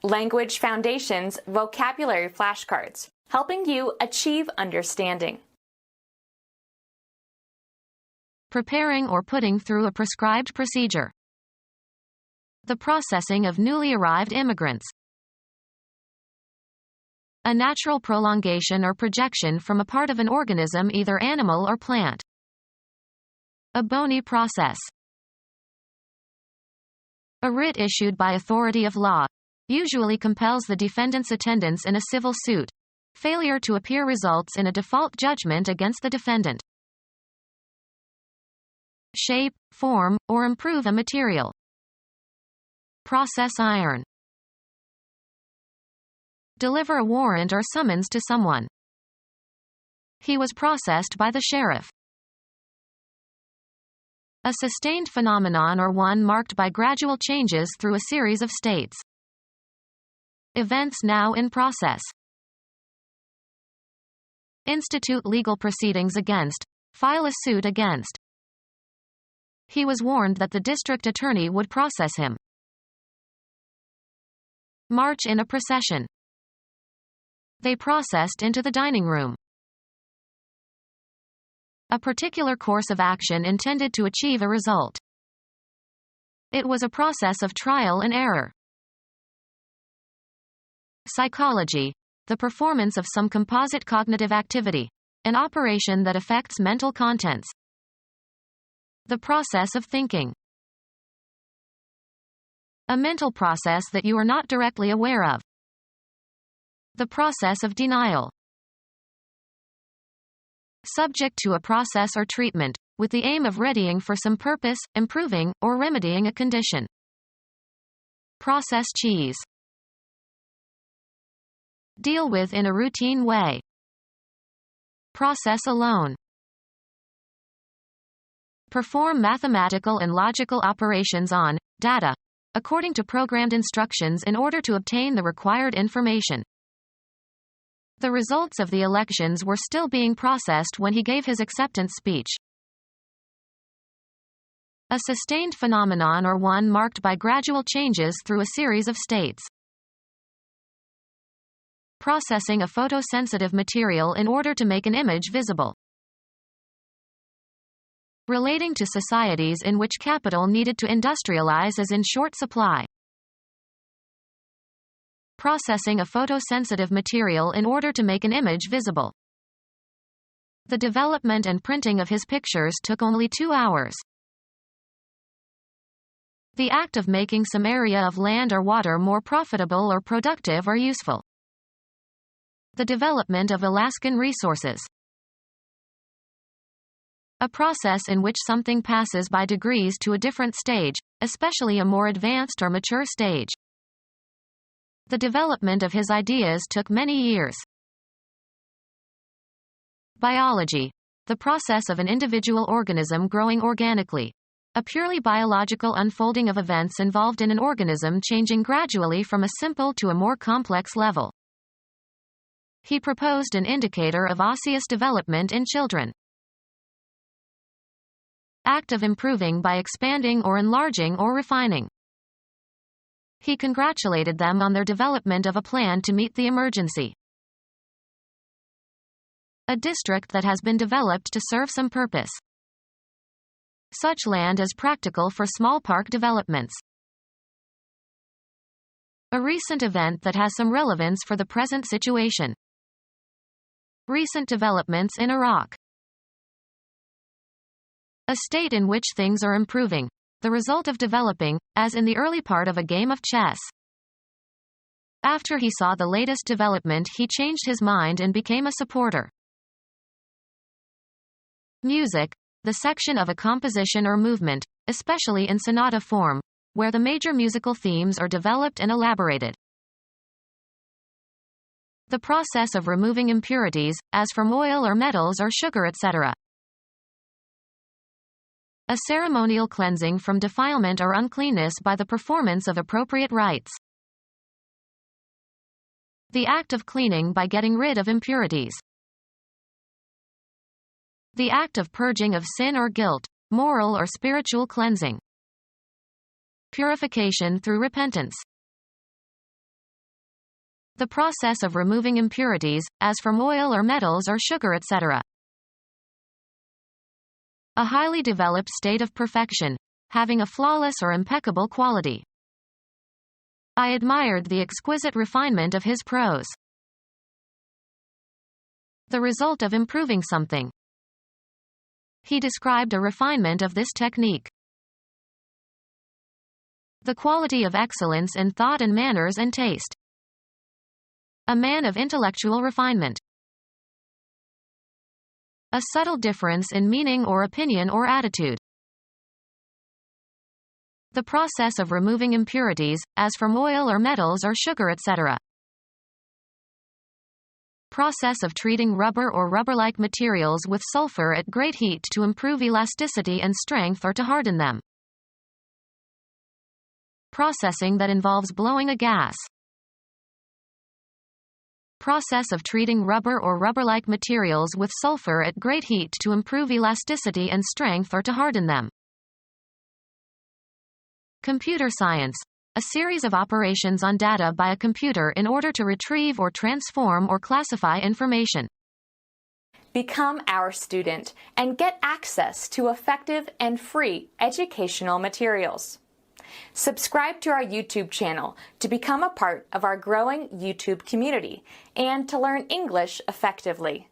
Language Foundations Vocabulary Flashcards, helping you achieve understanding. Preparing or putting through a prescribed procedure. The processing of newly arrived immigrants. A natural prolongation or projection from a part of an organism, either animal or plant. A bony process. A writ issued by authority of law usually compels the defendant's attendance in a civil suit. Failure to appear results in a default judgment against the defendant. Shape, form, or improve a material. Process iron. Deliver a warrant or summons to someone. He was processed by the sheriff. A sustained phenomenon or one marked by gradual changes through a series of states. Events now in process. Institute legal proceedings against. File a suit against. He was warned that the district attorney would process him. March in a procession. They processed into the dining room. A particular course of action intended to achieve a result. It was a process of trial and error. Psychology. The performance of some composite cognitive activity. An operation that affects mental contents. The process of thinking. A mental process that you are not directly aware of. The process of denial. Subject to a process or treatment, with the aim of readying for some purpose, improving, or remedying a condition. Process cheese. Deal with in a routine way. Process alone. Perform mathematical and logical operations on data, according to programmed instructions in order to obtain the required information. The results of the elections were still being processed when he gave his acceptance speech. A sustained phenomenon or one marked by gradual changes through a series of states. Processing a photosensitive material in order to make an image visible. Relating to societies in which capital needed to industrialize is in short supply. Processing a photosensitive material in order to make an image visible. The development and printing of his pictures took only 2 hours. The act of making some area of land or water more profitable or productive or useful. The development of Alaskan resources. A process in which something passes by degrees to a different stage, especially a more advanced or mature stage. The development of his ideas took many years. Biology. The process of an individual organism growing organically. A purely biological unfolding of events involved in an organism changing gradually from a simple to a more complex level. He proposed an indicator of osseous development in children. Act of improving by expanding or enlarging or refining. He congratulated them on their development of a plan to meet the emergency. A district that has been developed to serve some purpose. Such land as practical for small park developments. A recent event that has some relevance for the present situation. Recent developments in Iraq. A state in which things are improving. The result of developing, as in the early part of a game of chess. After he saw the latest development, he changed his mind and became a supporter. Music. The section of a composition or movement, especially in sonata form, where the major musical themes are developed and elaborated. The process of removing impurities, as from oil or metals or sugar, etc. A ceremonial cleansing from defilement or uncleanness by the performance of appropriate rites. The act of cleaning by getting rid of impurities. The act of purging of sin or guilt, moral or spiritual cleansing. Purification through repentance. The process of removing impurities, as from oil or metals or sugar, etc. A highly developed state of perfection, having a flawless or impeccable quality. I admired the exquisite refinement of his prose. The result of improving something. He described a refinement of this technique. The quality of excellence in thought and manners and taste. A man of intellectual refinement. A subtle difference in meaning or opinion or attitude. The process of removing impurities, as from oil or metals or sugar, etc. Process of treating rubber or rubber-like materials with sulfur at great heat to improve elasticity and strength or to harden them. Processing that involves blowing a gas. Process of treating rubber or rubber-like materials with sulfur at great heat to improve elasticity and strength or to harden them. Computer science. A series of operations on data by a computer in order to retrieve or transform or classify information. Become our student and get access to effective and free educational materials. Subscribe to our YouTube channel to become a part of our growing YouTube community and to learn English effectively.